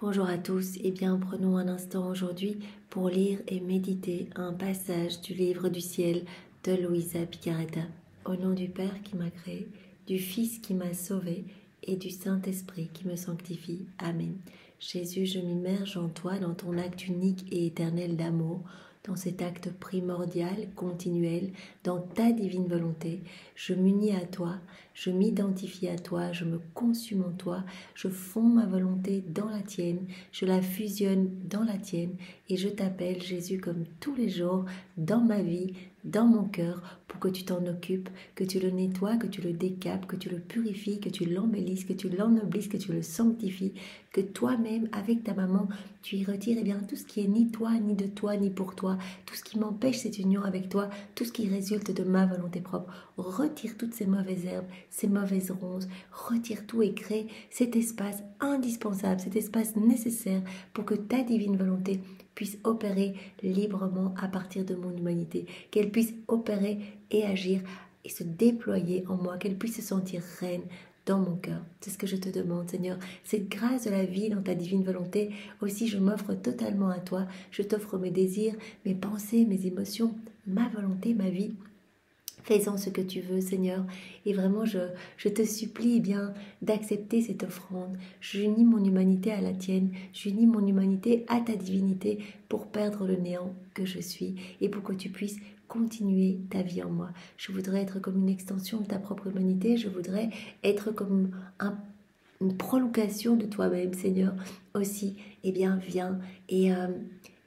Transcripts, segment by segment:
Bonjour à tous, prenons un instant aujourd'hui pour lire et méditer un passage du livre du ciel de Luisa Picaretta. Au nom du Père qui m'a créé, du Fils qui m'a sauvé et du Saint-Esprit qui me sanctifie. Amen. Jésus, je m'immerge en toi dans ton acte unique et éternel d'amour, dans cet acte primordial, continuel, dans ta divine volonté. Je m'unis à toi, je m'identifie à toi, je me consume en toi, je fonds ma volonté dans la tienne, je la fusionne dans la tienne et je t'appelle Jésus comme tous les jours dans ma vie, dans mon cœur, pour que tu t'en occupes, que tu le nettoies, que tu le décapes, que tu le purifies, que tu l'embellisses, que tu l'ennoblisses, que tu le sanctifies, que toi-même, avec ta maman, tu y retires tout ce qui est ni toi, ni de toi, ni pour toi, tout ce qui m'empêche cette union avec toi, tout ce qui résulte de ma volonté propre. Retire toutes ces mauvaises herbes, ces mauvaises ronces, retire tout et crée cet espace indispensable, cet espace nécessaire pour que ta divine volonté puisse opérer librement à partir de mon humanité, qu'elle puisse opérer et agir et se déployer en moi, qu'elle puisse se sentir reine dans mon cœur. C'est ce que je te demande, Seigneur. Cette grâce de la vie dans ta divine volonté, aussi je m'offre totalement à toi. Je t'offre mes désirs, mes pensées, mes émotions, ma volonté, ma vie. Fais-en ce que tu veux, Seigneur. Et vraiment, je te supplie d'accepter cette offrande. J'unis mon humanité à la tienne. J'unis mon humanité à ta divinité pour perdre le néant que je suis et pour que tu puisses continuer ta vie en moi. Je voudrais être comme une extension de ta propre humanité. Je voudrais être comme une prolongation de toi-même, Seigneur. Aussi, viens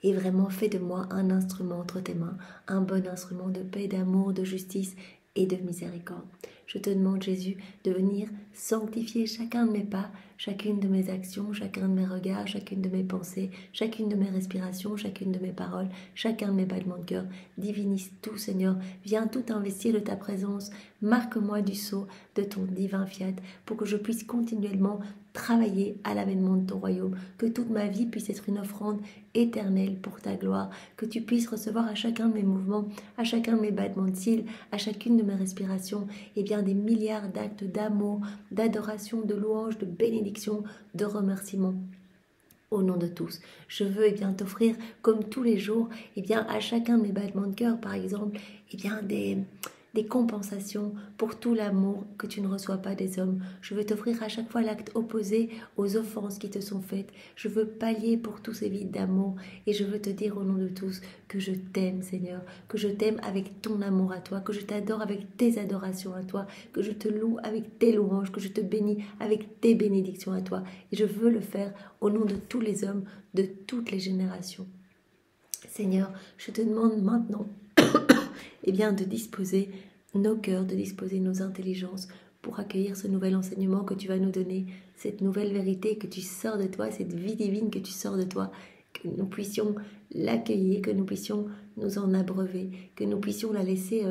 et vraiment fais de moi un instrument entre tes mains, un bon instrument de paix, d'amour, de justice et de miséricorde. Je te demande, Jésus, de venir sanctifier chacun de mes pas, chacune de mes actions, chacun de mes regards, chacune de mes pensées, chacune de mes respirations, chacune de mes paroles, chacun de mes battements de cœur. Divinise tout, Seigneur. Viens tout investir de ta présence. Marque-moi du sceau de ton divin fiat pour que je puisse continuellement travailler à l'avènement de ton royaume, que toute ma vie puisse être une offrande éternelle pour ta gloire, que tu puisses recevoir à chacun de mes mouvements, à chacun de mes battements de cils, à chacune de mes respirations, des milliards d'actes d'amour, d'adoration, de louange, de bénédiction, de remerciement. Au nom de tous, je veux t'offrir comme tous les jours, à chacun de mes battements de cœur, par exemple, des compensations pour tout l'amour que tu ne reçois pas des hommes. Je veux t'offrir à chaque fois l'acte opposé aux offenses qui te sont faites. Je veux pallier pour tous ces vides d'amour et je veux te dire au nom de tous que je t'aime, Seigneur, que je t'aime avec ton amour à toi, que je t'adore avec tes adorations à toi, que je te loue avec tes louanges, que je te bénis avec tes bénédictions à toi. Et je veux le faire au nom de tous les hommes, de toutes les générations. Seigneur, je te demande maintenant de disposer nos cœurs, de disposer nos intelligences pour accueillir ce nouvel enseignement que tu vas nous donner, cette nouvelle vérité que tu sors de toi, cette vie divine que tu sors de toi, que nous puissions l'accueillir, que nous puissions nous en abreuver, que nous puissions la laisser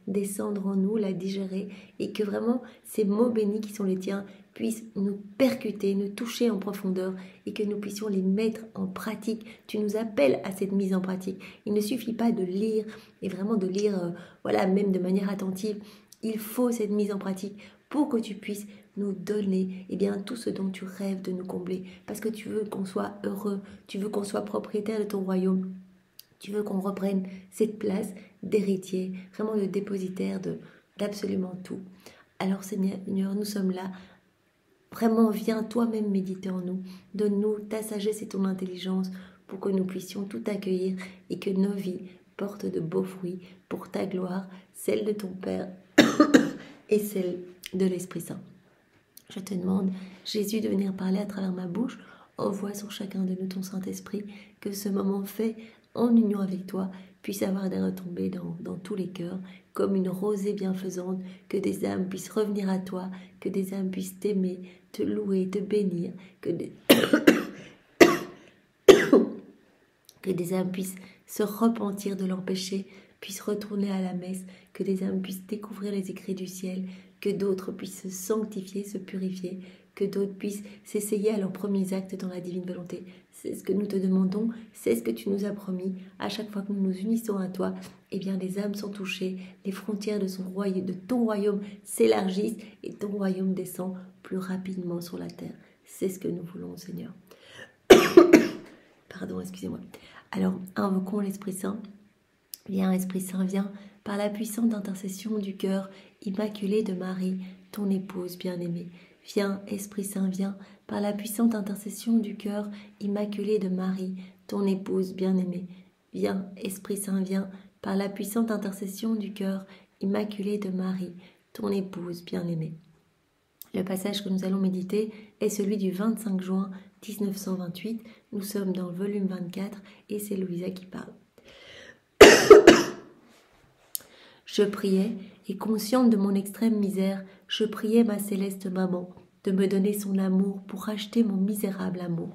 descendre en nous, la digérer, et que vraiment ces mots bénis qui sont les tiens puissent nous percuter, nous toucher en profondeur, et que nous puissions les mettre en pratique. Tu nous appelles à cette mise en pratique. Il ne suffit pas de lire, et vraiment de lire, même de manière attentive. Il faut cette mise en pratique pour que tu puisses nous donner tout ce dont tu rêves de nous combler. Parce que tu veux qu'on soit heureux, tu veux qu'on soit propriétaire de ton royaume. Tu veux qu'on reprenne cette place d'héritier, vraiment de dépositaire d'absolument tout. Alors Seigneur, nous sommes là. Vraiment, viens toi-même méditer en nous. Donne-nous ta sagesse et ton intelligence pour que nous puissions tout accueillir et que nos vies portent de beaux fruits pour ta gloire, celle de ton Père et celle de l'Esprit Saint. Je te demande, Jésus, de venir parler à travers ma bouche. Envoie sur chacun de nous ton Saint-Esprit, que ce moment fait en union avec toi puisse avoir des retombées dans tous les cœurs, comme une rosée bienfaisante, que des âmes puissent revenir à toi, que des âmes puissent t'aimer, te louer, te bénir, que des âmes puissent se repentir de leur péché, puissent retourner à la messe, que des âmes puissent découvrir les écrits du ciel, que d'autres puissent se sanctifier, se purifier, que d'autres puissent s'essayer à leurs premiers actes dans la divine volonté. C'est ce que nous te demandons, c'est ce que tu nous as promis. À chaque fois que nous nous unissons à toi, les âmes sont touchées, les frontières de ton royaume s'élargissent et ton royaume descend plus rapidement sur la terre. C'est ce que nous voulons, Seigneur. Pardon, excusez-moi. Alors, invoquons l'Esprit Saint. Viens, Esprit Saint, viens, par la puissante intercession du cœur immaculé de Marie, ton épouse bien-aimée. Viens, Esprit Saint, viens, par la puissante intercession du cœur immaculé de Marie, ton épouse bien-aimée. Viens, Esprit Saint, viens, par la puissante intercession du cœur immaculé de Marie, ton épouse bien-aimée. Le passage que nous allons méditer est celui du 25 juin 1928. Nous sommes dans le volume 24 et c'est Louisa qui parle. Je priais, et consciente de mon extrême misère, je priais ma céleste maman de me donner son amour pour racheter mon misérable amour.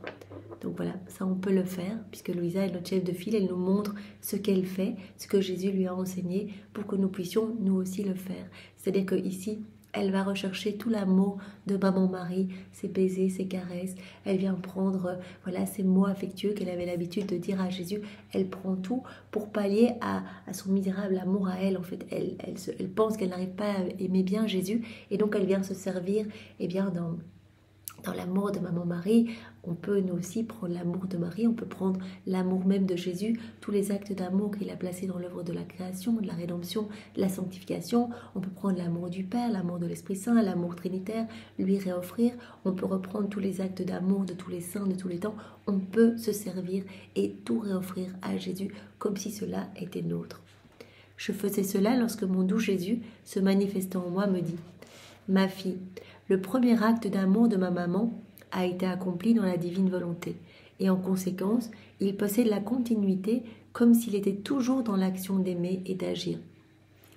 Donc voilà, ça on peut le faire, puisque Louisa est notre chef de file, elle nous montre ce qu'elle fait, ce que Jésus lui a enseigné, pour que nous puissions nous aussi le faire. C'est-à-dire qu'ici, elle va rechercher tout l'amour de maman Marie, ses baisers, ses caresses. Elle vient prendre voilà, ces mots affectueux qu'elle avait l'habitude de dire à Jésus. Elle prend tout pour pallier à son misérable amour à elle. En fait, elle pense qu'elle n'arrive pas à aimer bien Jésus. Et donc, elle vient se servir bien, dans l'amour de maman Marie. On peut nous aussi prendre l'amour de Marie, on peut prendre l'amour même de Jésus, tous les actes d'amour qu'il a placés dans l'œuvre de la création, de la rédemption, de la sanctification. On peut prendre l'amour du Père, l'amour de l'Esprit Saint, l'amour trinitaire, lui réoffrir. On peut reprendre tous les actes d'amour de tous les saints, de tous les temps. On peut se servir et tout réoffrir à Jésus comme si cela était nôtre. Je faisais cela lorsque mon doux Jésus, se manifestant en moi, me dit « Ma fille, le premier acte d'amour de ma maman a été accompli dans la divine volonté, et en conséquence, il possède la continuité comme s'il était toujours dans l'action d'aimer et d'agir.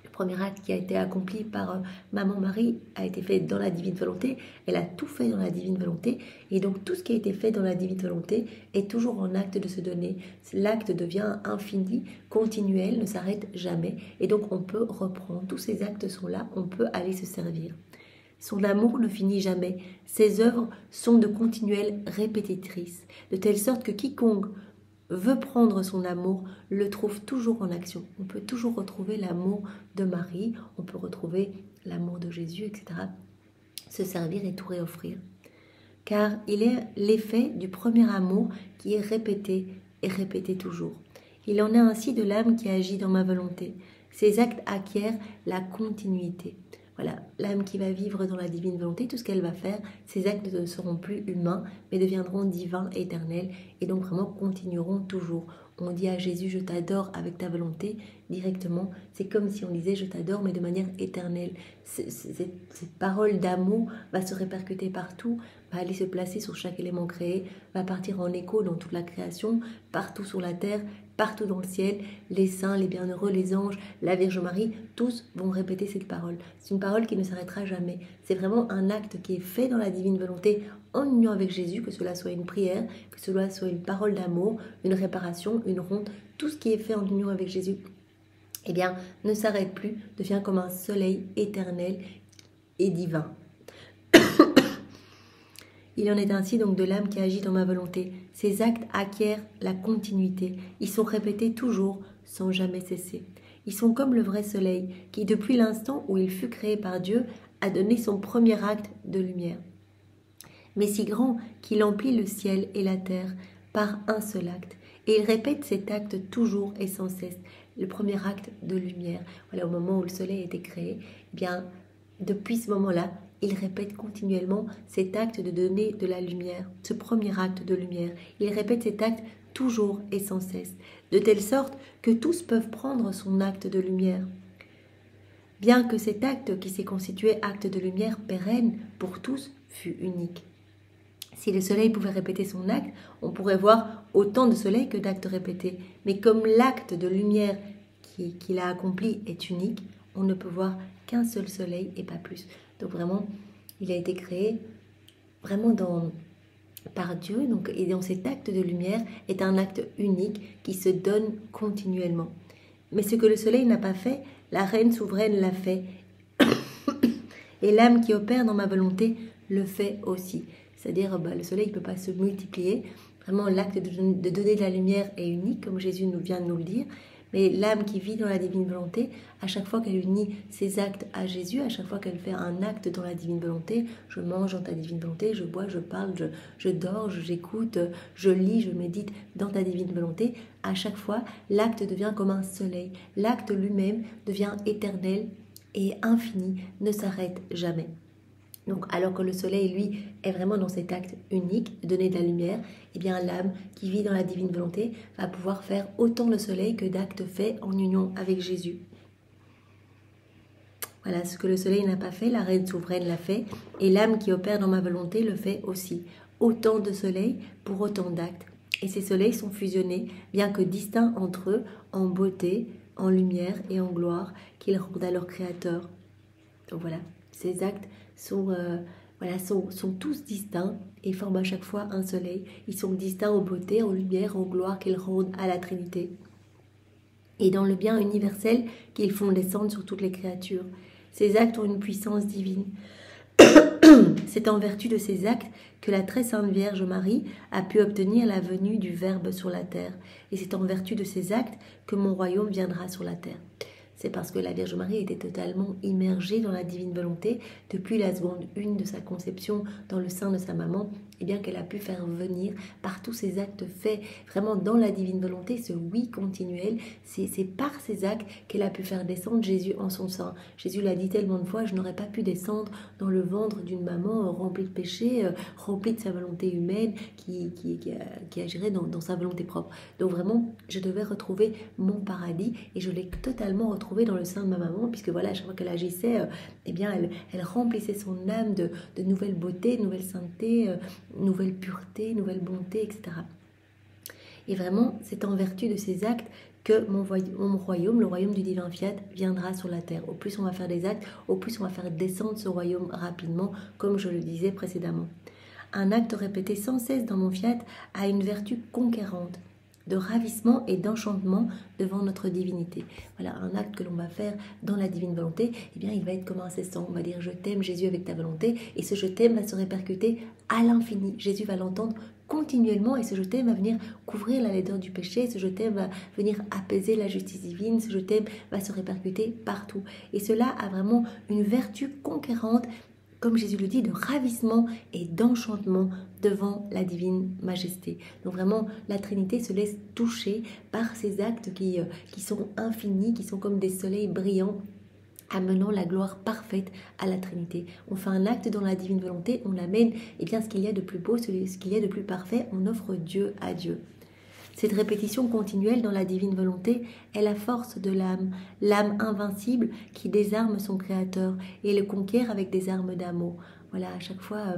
Le premier acte qui a été accompli par maman Marie a été fait dans la divine volonté, elle a tout fait dans la divine volonté, et donc tout ce qui a été fait dans la divine volonté est toujours en acte de se donner. L'acte devient infini, continuel, ne s'arrête jamais, et donc on peut reprendre, tous ces actes sont là, on peut aller se servir. Son amour ne finit jamais. Ses œuvres sont de continuelles répétitrices, de telle sorte que quiconque veut prendre son amour le trouve toujours en action. On peut toujours retrouver l'amour de Marie, on peut retrouver l'amour de Jésus, etc. Se servir et tout réoffrir. Car il est l'effet du premier amour qui est répété et répété toujours. Il en est ainsi de l'âme qui agit dans ma volonté. Ses actes acquièrent la continuité. Voilà, l'âme qui va vivre dans la divine volonté, tout ce qu'elle va faire, ses actes ne seront plus humains, mais deviendront divins, éternels, et donc vraiment continueront toujours. On dit à Jésus, je t'adore avec ta volonté, directement, c'est comme si on disait, je t'adore, mais de manière éternelle. Cette parole d'amour va se répercuter partout, va aller se placer sur chaque élément créé, va partir en écho dans toute la création, partout sur la terre, partout dans le ciel, les saints, les bienheureux, les anges, la Vierge Marie, tous vont répéter cette parole. C'est une parole qui ne s'arrêtera jamais. C'est vraiment un acte qui est fait dans la divine volonté en union avec Jésus, que cela soit une prière, que cela soit une parole d'amour, une réparation, une ronde, tout ce qui est fait en union avec Jésus, ne s'arrête plus, devient comme un soleil éternel et divin. Il en est ainsi donc de l'âme qui agit dans ma volonté. Ces actes acquièrent la continuité. Ils sont répétés toujours, sans jamais cesser. Ils sont comme le vrai soleil, qui depuis l'instant où il fut créé par Dieu, a donné son premier acte de lumière. Mais si grand qu'il emplit le ciel et la terre par un seul acte. Et il répète cet acte toujours et sans cesse. Le premier acte de lumière. Voilà, au moment où le soleil a été créé, depuis ce moment-là, il répète continuellement cet acte de donner de la lumière, ce premier acte de lumière. Il répète cet acte toujours et sans cesse, de telle sorte que tous peuvent prendre son acte de lumière. Bien que cet acte qui s'est constitué acte de lumière pérenne pour tous fût unique. Si le soleil pouvait répéter son acte, on pourrait voir autant de soleils que d'actes répétés. Mais comme l'acte de lumière qu'il a accompli est unique, on ne peut voir qu'un seul soleil et pas plus. Donc vraiment, il a été créé vraiment par Dieu, et dans cet acte de lumière est un acte unique qui se donne continuellement. Mais ce que le soleil n'a pas fait, la reine souveraine l'a fait. Et l'âme qui opère dans ma volonté le fait aussi. C'est-à-dire, le soleil ne peut pas se multiplier. Vraiment, l'acte de donner de la lumière est unique, comme Jésus vient de nous le dire. Mais l'âme qui vit dans la divine volonté, à chaque fois qu'elle unit ses actes à Jésus, à chaque fois qu'elle fait un acte dans la divine volonté, je mange dans ta divine volonté, je bois, je parle, je dors, j'écoute, je lis, je médite dans ta divine volonté, à chaque fois, l'acte devient comme un soleil. L'acte lui-même devient éternel et infini, ne s'arrête jamais. Donc, alors que le soleil, lui, est vraiment dans cet acte unique, donner de la lumière, eh bien l'âme qui vit dans la divine volonté va pouvoir faire autant le soleil que d'actes faits en union avec Jésus. Voilà, ce que le soleil n'a pas fait, la reine souveraine l'a fait, et l'âme qui opère dans ma volonté le fait aussi. Autant de soleils pour autant d'actes. Et ces soleils sont fusionnés, bien que distincts entre eux, en beauté, en lumière et en gloire qu'ils rendent à leur Créateur. Donc voilà, ces actes sont tous distincts et forment à chaque fois un soleil. Ils sont distincts en beauté, en lumière, en gloire qu'ils rendent à la Trinité. Et dans le bien universel qu'ils font descendre sur toutes les créatures. Ces actes ont une puissance divine. C'est en vertu de ces actes que la très sainte Vierge Marie a pu obtenir la venue du Verbe sur la terre. Et c'est en vertu de ces actes que mon royaume viendra sur la terre. C'est parce que la Vierge Marie était totalement immergée dans la divine volonté depuis la seconde 1 de sa conception dans le sein de sa maman, et bien qu'elle a pu faire venir par tous ces actes faits vraiment dans la divine volonté, ce oui continuel, c'est par ces actes qu'elle a pu faire descendre Jésus en son sein. Jésus l'a dit tellement de fois, je n'aurais pas pu descendre dans le ventre d'une maman remplie de péché, remplie de sa volonté humaine, qui agirait dans sa volonté propre. Donc vraiment, je devais retrouver mon paradis et je l'ai totalement retrouvé dans le sein de ma maman, puisque voilà, à chaque fois qu'elle agissait, eh bien, elle remplissait son âme de nouvelles beautés, de nouvelles saintetés, nouvelle pureté, nouvelle bonté, etc. Et vraiment, c'est en vertu de ces actes que mon royaume, le royaume du divin fiat, viendra sur la terre. Au plus on va faire des actes, au plus on va faire descendre ce royaume rapidement, comme je le disais précédemment. Un acte répété sans cesse dans mon fiat a une vertu conquérante, de ravissement et d'enchantement devant notre divinité. Voilà, un acte que l'on va faire dans la divine volonté, eh bien, il va être comme un incessant. On va dire « Je t'aime, Jésus, avec ta volonté », et ce « Je t'aime » va se répercuter à l'infini. Jésus va l'entendre continuellement, et ce « Je t'aime » va venir couvrir la laideur du péché, ce « Je t'aime » va venir apaiser la justice divine, ce « Je t'aime » va se répercuter partout. Et cela a vraiment une vertu conquérante, comme Jésus le dit, de ravissement et d'enchantement devant la divine majesté. Donc vraiment, la Trinité se laisse toucher par ces actes qui sont infinis, qui sont comme des soleils brillants, amenant la gloire parfaite à la Trinité. On fait un acte dans la divine volonté, on l'amène, et bien ce qu'il y a de plus beau, ce qu'il y a de plus parfait, on offre Dieu à Dieu. Cette répétition continuelle dans la divine volonté est la force de l'âme invincible qui désarme son Créateur et le conquiert avec des armes d'amour. Voilà, à chaque fois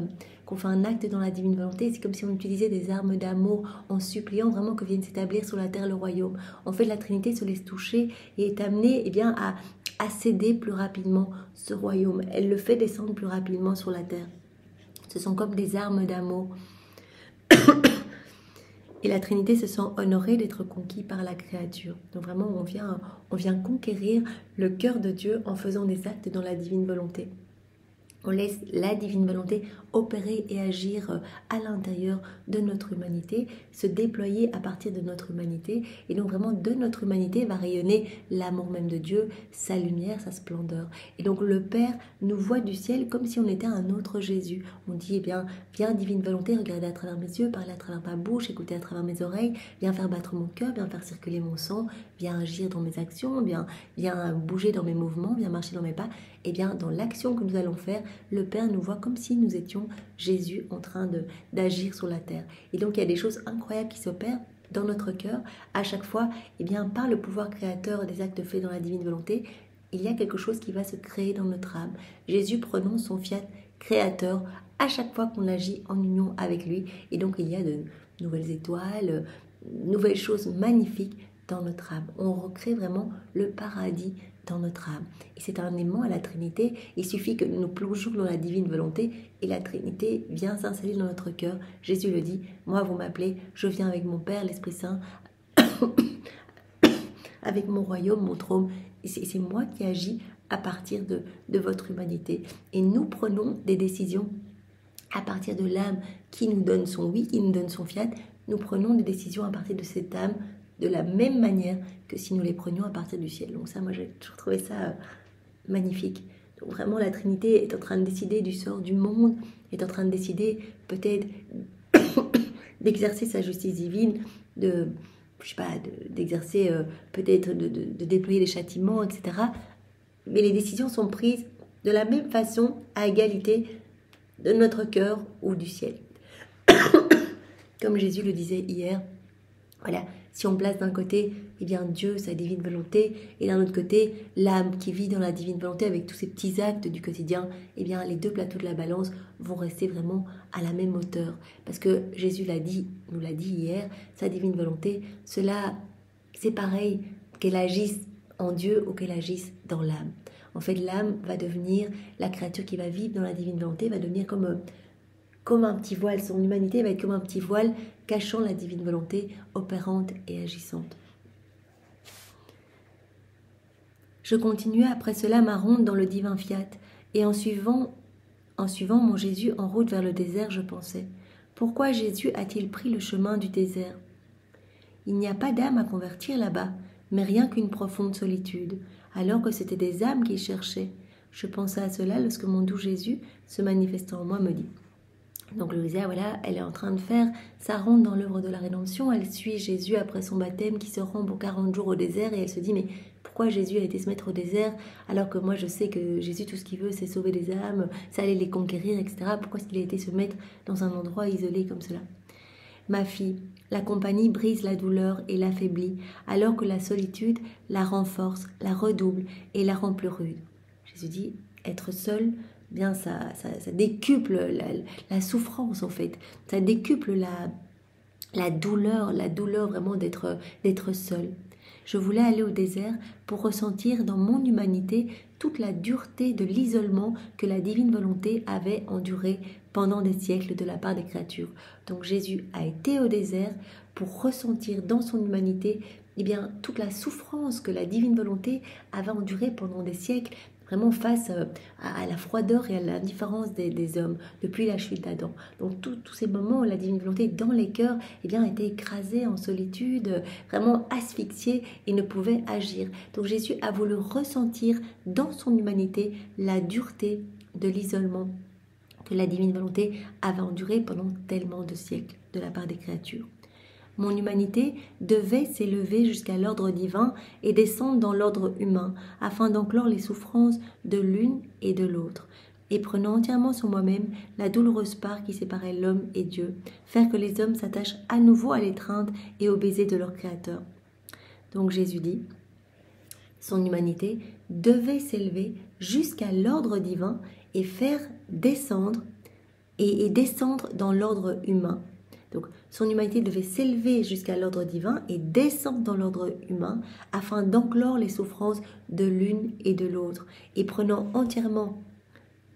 qu'on fait un acte dans la divine volonté, c'est comme si on utilisait des armes d'amour en suppliant vraiment que vienne s'établir sur la terre le royaume. En fait, la Trinité se laisse toucher et est amenée eh bien, à céder plus rapidement ce royaume. Elle le fait descendre plus rapidement sur la terre. Ce sont comme des armes d'amour. Et la Trinité se sent honorée d'être conquis par la créature. Donc vraiment, on vient conquérir le cœur de Dieu en faisant des actes dans la divine volonté. On laisse la divine volonté opérer et agir à l'intérieur de notre humanité, se déployer à partir de notre humanité. Et donc vraiment, de notre humanité va rayonner l'amour même de Dieu, sa lumière, sa splendeur. Et donc le Père nous voit du ciel comme si on était un autre Jésus. On dit, eh bien, viens divine volonté, regardez à travers mes yeux, parlez à travers ma bouche, écoutez à travers mes oreilles, viens faire battre mon cœur, viens faire circuler mon sang, viens agir dans mes actions, viens bouger dans mes mouvements, viens marcher dans mes pas. Et bien, dans l'action que nous allons faire, le Père nous voit comme si nous étions Jésus en train d'agir sur la terre. Et donc, il y a des choses incroyables qui s'opèrent dans notre cœur. À chaque fois, eh bien, par le pouvoir créateur des actes faits dans la divine volonté, il y a quelque chose qui va se créer dans notre âme. Jésus prononce son fiat créateur à chaque fois qu'on agit en union avec lui. Et donc, il y a de nouvelles étoiles, nouvelles choses magnifiques dans notre âme. On recrée vraiment le paradis dans notre âme. Et c'est un aimant à la Trinité. Il suffit que nous nous plongions dans la divine volonté et la Trinité vient s'installer dans notre cœur. Jésus le dit, moi vous m'appelez, je viens avec mon Père, l'Esprit Saint, avec mon royaume, mon trône. C'est moi qui agis à partir de votre humanité. Et nous prenons des décisions à partir de l'âme qui nous donne son oui, qui nous donne son fiat. Nous prenons des décisions à partir de cette âme de la même manière que si nous les prenions à partir du ciel. Donc ça, moi, j'ai toujours trouvé ça magnifique. Donc vraiment, la Trinité est en train de décider du sort du monde, est en train de décider peut-être d'exercer sa justice divine, d'exercer peut-être de déployer des châtiments, etc. Mais les décisions sont prises de la même façon, à égalité de notre cœur ou du ciel. Comme Jésus le disait hier, voilà, si on place d'un côté Dieu, sa divine volonté, et d'un autre côté l'âme qui vit dans la divine volonté avec tous ces petits actes du quotidien, les deux plateaux de la balance vont rester vraiment à la même hauteur. Parce que Jésus nous l'a dit hier, sa divine volonté, cela c'est pareil qu'elle agisse en Dieu ou qu'elle agisse dans l'âme. En fait, l'âme va devenir, la créature qui va vivre dans la divine volonté va devenir comme un petit voile, son humanité va être comme un petit voile cachant la divine volonté opérante et agissante. Je continuais après cela ma ronde dans le divin fiat, et en suivant mon Jésus en route vers le désert, je pensais, pourquoi Jésus a-t-il pris le chemin du désert? Il n'y a pas d'âme à convertir là-bas, mais rien qu'une profonde solitude, alors que c'était des âmes qu'il cherchait. Je pensais à cela lorsque mon doux Jésus, se manifestant en moi, me dit. Donc Louisa, voilà, elle est en train de faire sa ronde dans l'œuvre de la rédemption. Elle suit Jésus après son baptême qui se rend pour 40 jours au désert et elle se dit mais pourquoi Jésus a été se mettre au désert alors que moi je sais que Jésus tout ce qu'il veut c'est sauver les âmes, ça allait les conquérir, etc. Pourquoi est-ce qu'il a été se mettre dans un endroit isolé comme cela? Ma fille, la compagnie brise la douleur et l'affaiblit alors que la solitude la renforce, la redouble et la rend plus rude. Jésus dit être seul, bien ça décuple la souffrance en fait, ça décuple la douleur vraiment d'être seul. Je voulais aller au désert pour ressentir dans mon humanité toute la dureté de l'isolement que la divine volonté avait enduré pendant des siècles de la part des créatures. Donc Jésus a été au désert pour ressentir dans son humanité toute la souffrance que la divine volonté avait endurée pendant des siècles, vraiment face à la froideur et à l'indifférence des hommes depuis la chute d'Adam. Donc tous ces moments où la divine volonté dans les cœurs était écrasée en solitude, vraiment asphyxiée et ne pouvait agir. Donc Jésus a voulu ressentir dans son humanité la dureté de l'isolement que la divine volonté avait enduré pendant tellement de siècles de la part des créatures. Mon humanité devait s'élever jusqu'à l'ordre divin et descendre dans l'ordre humain, afin d'enclore les souffrances de l'une et de l'autre, et prenant entièrement sur moi-même la douloureuse part qui séparait l'homme et Dieu, faire que les hommes s'attachent à nouveau à l'étreinte et au baiser de leur Créateur. Donc Jésus dit, son humanité devait s'élever jusqu'à l'ordre divin et faire descendre, et descendre dans l'ordre humain. Donc, son humanité devait s'élever jusqu'à l'ordre divin et descendre dans l'ordre humain afin d'enclore les souffrances de l'une et de l'autre et prenant entièrement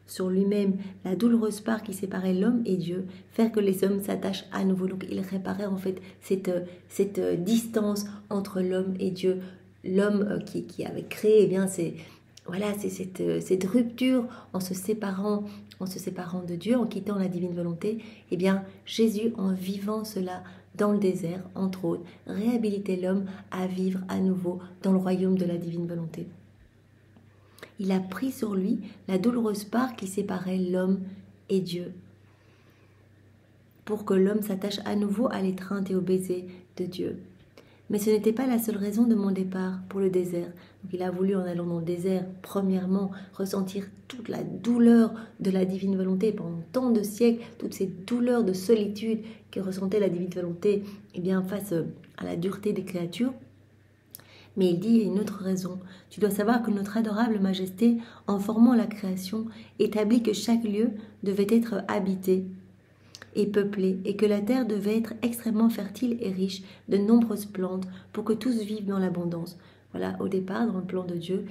sur lui-même la douloureuse part qui séparait l'homme et Dieu, faire que les hommes s'attachent à nouveau. Donc, il réparait en fait cette distance entre l'homme et Dieu. L'homme qui avait créé, c'est cette rupture en se séparant de Dieu, en quittant la divine volonté. Jésus, en vivant cela dans le désert, entre autres, réhabilitait l'homme à vivre à nouveau dans le royaume de la divine volonté. Il a pris sur lui la douloureuse part qui séparait l'homme et Dieu, pour que l'homme s'attache à nouveau à l'étreinte et au baiser de Dieu. Mais ce n'était pas la seule raison de mon départ pour le désert. Donc il a voulu, en allant dans le désert, premièrement, ressentir toute la douleur de la divine volonté pendant tant de siècles, toutes ces douleurs de solitude que ressentait la divine volonté face à la dureté des créatures. Mais il dit, il y a une autre raison. Tu dois savoir que notre adorable majesté, en formant la création, établit que chaque lieu devait être habité et peuplée, et que la terre devait être extrêmement fertile et riche de nombreuses plantes pour que tous vivent dans l'abondance. Voilà, au départ, dans le plan de Dieu,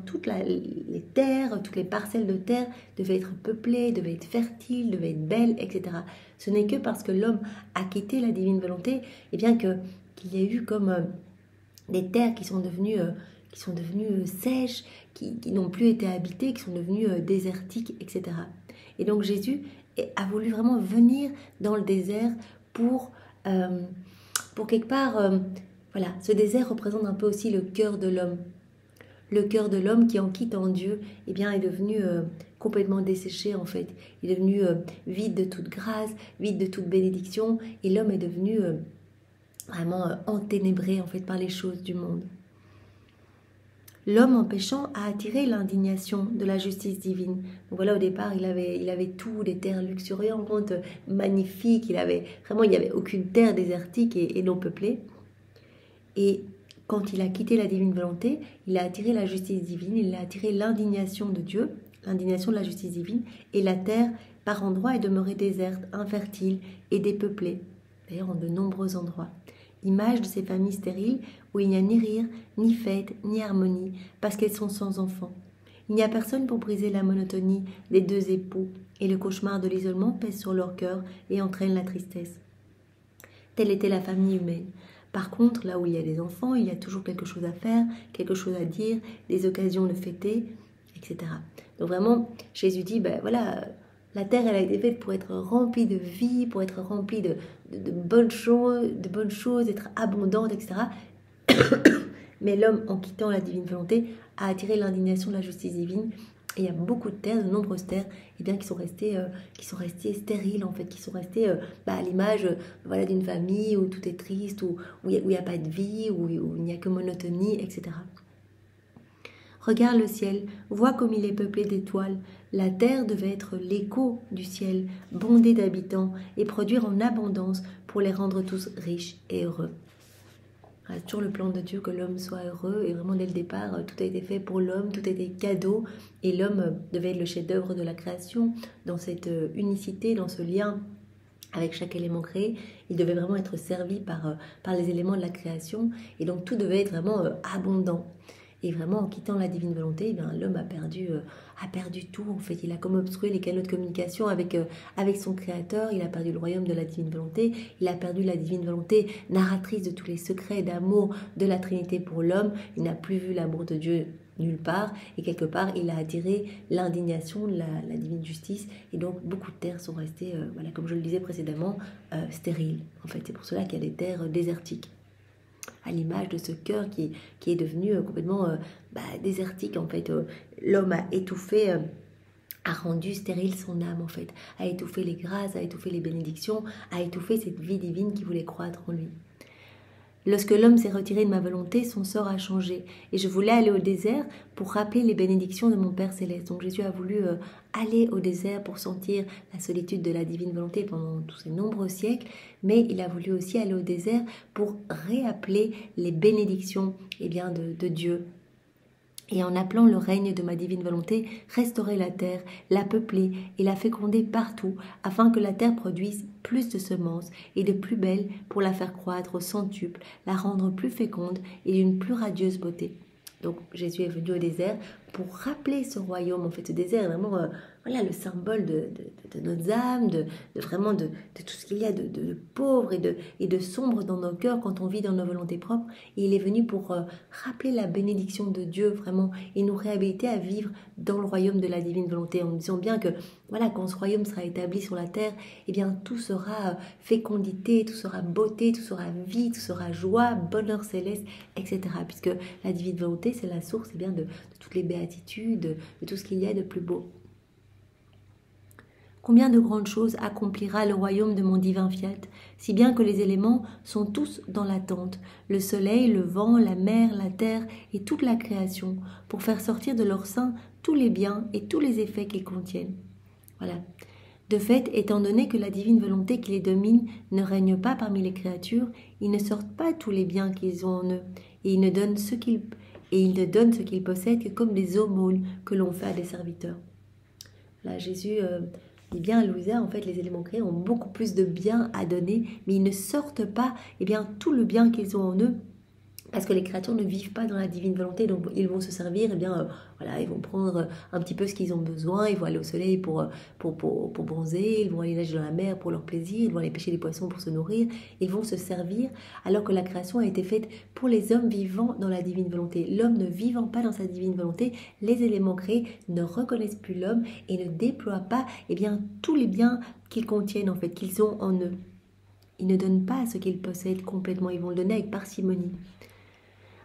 toutes les terres, toutes les parcelles de terre devaient être peuplées, devaient être fertiles, devaient être belles, etc. Ce n'est que parce que l'homme a quitté la divine volonté, qu'il y a eu comme des terres qui sont devenues sèches, qui n'ont plus été habitées, qui sont devenues désertiques, etc. Et donc Jésus a voulu vraiment venir dans le désert pour quelque part Voilà, ce désert représente un peu aussi le cœur de l'homme. Le cœur de l'homme qui, en quittant Dieu, eh bien, est devenu complètement desséché en fait. Il est devenu vide de toute grâce, vide de toute bénédiction, et l'homme est devenu vraiment enténébré en fait par les choses du monde. L'homme en péchant a attiré l'indignation de la justice divine. Donc voilà, au départ, il avait tout, des terres luxuriantes, magnifiques. Il n'y avait aucune terre désertique et non peuplée. Et quand il a quitté la divine volonté, il a attiré la justice divine, il a attiré l'indignation de Dieu, l'indignation de la justice divine, et la terre, par endroits, est demeurée déserte, infertile et dépeuplée, d'ailleurs en de nombreux endroits. Image de ces familles stériles où il n'y a ni rire, ni fête, ni harmonie, parce qu'elles sont sans enfants. Il n'y a personne pour briser la monotonie des deux époux, et le cauchemar de l'isolement pèse sur leur cœur et entraîne la tristesse. Telle était la famille humaine. Par contre, là où il y a des enfants, il y a toujours quelque chose à faire, quelque chose à dire, des occasions de fêter, etc. Donc vraiment, Jésus dit, ben voilà, la terre, elle a été faite pour être remplie de vie, pour être remplie de bonnes choses, d'être abondante, etc. Mais l'homme, en quittant la divine volonté, a attiré l'indignation de la justice divine. Et il y a beaucoup de terres, de nombreuses terres, eh bien, qui sont restées stériles, en fait, qui sont restées à l'image voilà, d'une famille où tout est triste, où il n'y a pas de vie, où il n'y a que monotonie, etc. Regarde le ciel, vois comme il est peuplé d'étoiles. La terre devait être l'écho du ciel, bondée d'habitants, et produire en abondance pour les rendre tous riches et heureux. C'est toujours le plan de Dieu que l'homme soit heureux, et vraiment dès le départ, tout a été fait pour l'homme, tout était cadeau, et l'homme devait être le chef-d'œuvre de la création, dans cette unicité, dans ce lien avec chaque élément créé. Il devait vraiment être servi par les éléments de la création, et donc tout devait être vraiment abondant. Et vraiment, en quittant la divine volonté, eh bien, l'homme a perdu tout. En fait, il a comme obstrué les canaux de communication avec son créateur. Il a perdu le royaume de la divine volonté. Il a perdu la divine volonté, narratrice de tous les secrets d'amour de la Trinité pour l'homme. Il n'a plus vu l'amour de Dieu nulle part. Et quelque part, il a attiré l'indignation de la divine justice. Et donc, beaucoup de terres sont restées, voilà, comme je le disais précédemment, stériles. En fait, c'est pour cela qu'il y a des terres désertiques, à l'image de ce cœur qui est devenu complètement désertique. En fait, l'homme a étouffé, a rendu stérile son âme, en fait, a étouffé les grâces, a étouffé les bénédictions, a étouffé cette vie divine qui voulait croître en lui. Lorsque l'homme s'est retiré de ma volonté, son sort a changé. Et je voulais aller au désert pour rappeler les bénédictions de mon Père Céleste. Donc Jésus a voulu aller au désert pour sentir la solitude de la divine volonté pendant tous ces nombreux siècles. Mais il a voulu aussi aller au désert pour réappeler les bénédictions de Dieu. Et en appelant le règne de ma divine volonté, restaurer la terre, la peupler et la féconder partout, afin que la terre produise plus de semences et de plus belles pour la faire croître au centuple, la rendre plus féconde et d'une plus radieuse beauté. Donc Jésus est venu au désert pour rappeler ce royaume. En fait, ce désert est vraiment voilà, le symbole de nos âmes, de tout ce qu'il y a de pauvre et de sombre dans nos cœurs quand on vit dans nos volontés propres. Et il est venu pour rappeler la bénédiction de Dieu vraiment et nous réhabiliter à vivre dans le royaume de la divine volonté, en nous disant bien que voilà, quand ce royaume sera établi sur la terre, eh bien tout sera fécondité, tout sera beauté, tout sera vie, tout sera joie, bonheur céleste, etc. Puisque la divine volonté, c'est la source de toutes les béatitudes, de tout ce qu'il y a de plus beau. Combien de grandes choses accomplira le royaume de mon divin fiat, si bien que les éléments sont tous dans l'attente, le soleil, le vent, la mer, la terre et toute la création, pour faire sortir de leur sein tous les biens et tous les effets qu'ils contiennent. Voilà. De fait, étant donné que la divine volonté qui les domine ne règne pas parmi les créatures, ils ne sortent pas tous les biens qu'ils ont en eux, et ils ne donnent ce qu'ils possèdent que comme des aumônes que l'on fait à des serviteurs. Là, Jésus dit bien à Louisa, en fait, les éléments créés ont beaucoup plus de biens à donner, mais ils ne sortent pas tout le bien qu'ils ont en eux, parce que les créatures ne vivent pas dans la divine volonté, donc ils vont se servir, voilà, ils vont prendre un petit peu ce qu'ils ont besoin, ils vont aller au soleil pour bronzer, ils vont aller nager dans la mer pour leur plaisir, ils vont aller pêcher des poissons pour se nourrir, ils vont se servir, alors que la création a été faite pour les hommes vivant dans la divine volonté. L'homme ne vivant pas dans sa divine volonté, les éléments créés ne reconnaissent plus l'homme et ne déploient pas tous les biens qu'ils contiennent, en fait, qu'ils ont en eux. Ils ne donnent pas ce qu'ils possèdent complètement, ils vont le donner avec parcimonie.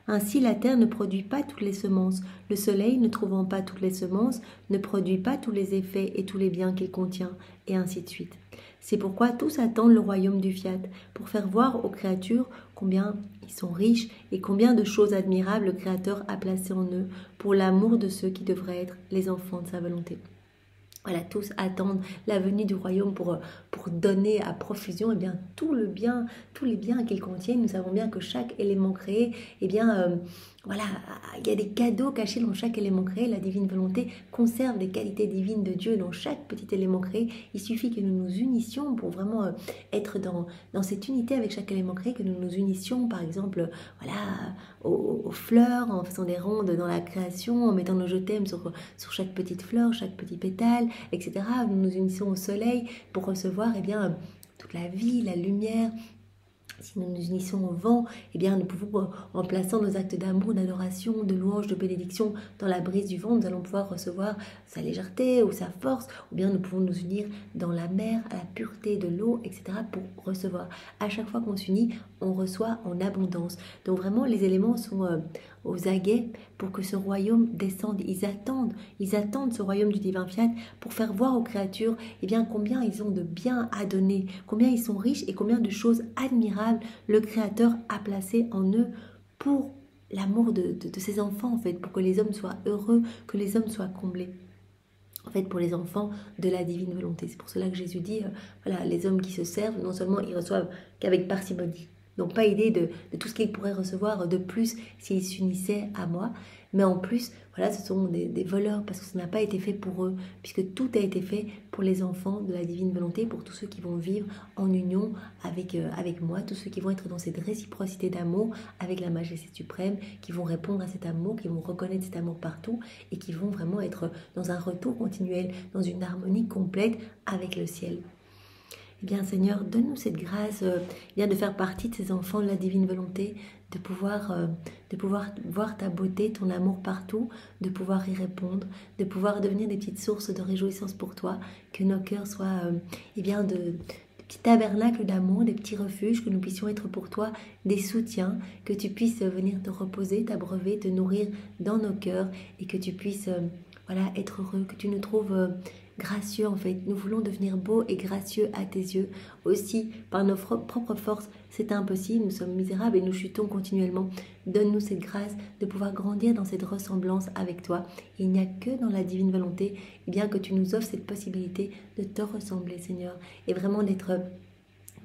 Ainsi, la terre ne produit pas toutes les semences. Le soleil, ne trouvant pas toutes les semences, ne produit pas tous les effets et tous les biens qu'il contient, et ainsi de suite. C'est pourquoi tous attendent le royaume du fiat, pour faire voir aux créatures combien ils sont riches et combien de choses admirables le Créateur a placées en eux, pour l'amour de ceux qui devraient être les enfants de sa volonté. Voilà, tous attendent la venue du royaume pour donner à profusion eh bien, tout le bien, tous les biens qu'ils contiennent. Nous savons bien que chaque élément créé, eh bien, voilà, il y a des cadeaux cachés dans chaque élément créé. La divine volonté conserve les qualités divines de Dieu dans chaque petit élément créé. Il suffit que nous nous unissions pour vraiment être dans cette unité avec chaque élément créé, que nous nous unissions, par exemple, voilà, aux fleurs, en faisant des rondes dans la création, en mettant nos je t'aime sur chaque petite fleur, chaque petit pétale, etc. Nous nous unissons au soleil pour recevoir eh bien, toute la vie, la lumière. Si nous nous unissons au vent, eh bien, nous pouvons, en plaçant nos actes d'amour, d'adoration, de louange, de bénédiction dans la brise du vent, nous allons pouvoir recevoir sa légèreté ou sa force, ou bien nous pouvons nous unir dans la mer, à la pureté de l'eau, etc. pour recevoir. À chaque fois qu'on s'unit, on reçoit en abondance. Donc vraiment, les éléments sont aux aguets pour que ce royaume descende. Ils attendent ce royaume du divin fiat pour faire voir aux créatures eh bien, combien ils ont de bien à donner, combien ils sont riches et combien de choses admirables le Créateur a placées en eux pour l'amour de ses enfants, en fait, pour que les hommes soient heureux, que les hommes soient comblés. En fait, pour les enfants de la divine volonté. C'est pour cela que Jésus dit, voilà, les hommes qui se servent, non seulement ils reçoivent qu'avec parcimonie. Donc pas idée de tout ce qu'ils pourraient recevoir de plus s'ils s'unissaient à moi. Mais en plus, voilà, ce sont des voleurs parce que ça n'a pas été fait pour eux, puisque tout a été fait pour les enfants de la divine volonté, pour tous ceux qui vont vivre en union avec moi, tous ceux qui vont être dans cette réciprocité d'amour avec la majesté suprême, qui vont répondre à cet amour, qui vont reconnaître cet amour partout et qui vont vraiment être dans un retour continuel, dans une harmonie complète avec le ciel. Eh bien, Seigneur, donne-nous cette grâce bien de faire partie de ces enfants de la divine volonté, de pouvoir voir ta beauté, ton amour partout, de pouvoir y répondre, de pouvoir devenir des petites sources de réjouissance pour toi, que nos cœurs soient eh bien de petits tabernacles d'amour, des petits refuges, que nous puissions être pour toi des soutiens, que tu puisses venir te reposer, t'abreuver, te nourrir dans nos cœurs et que tu puisses voilà, être heureux, que tu nous trouves gracieux en fait. Nous voulons devenir beaux et gracieux à tes yeux. Aussi, par nos propres forces, c'est impossible. Nous sommes misérables et nous chutons continuellement. Donne-nous cette grâce de pouvoir grandir dans cette ressemblance avec toi. Et il n'y a que dans la divine volonté eh bien, que tu nous offres cette possibilité de te ressembler, Seigneur. Et vraiment d'être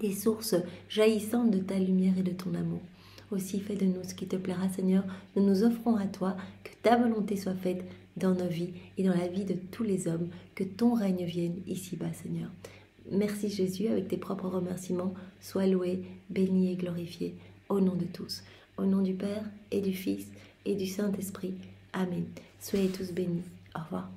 des sources jaillissantes de ta lumière et de ton amour. Aussi, fais de nous ce qui te plaira, Seigneur. Nous nous offrons à toi, que ta volonté soit faite dans nos vies et dans la vie de tous les hommes, que ton règne vienne ici-bas, Seigneur. Merci Jésus, avec tes propres remerciements, sois loué, béni et glorifié, au nom de tous. Au nom du Père et du Fils et du Saint-Esprit. Amen. Soyez tous bénis. Au revoir.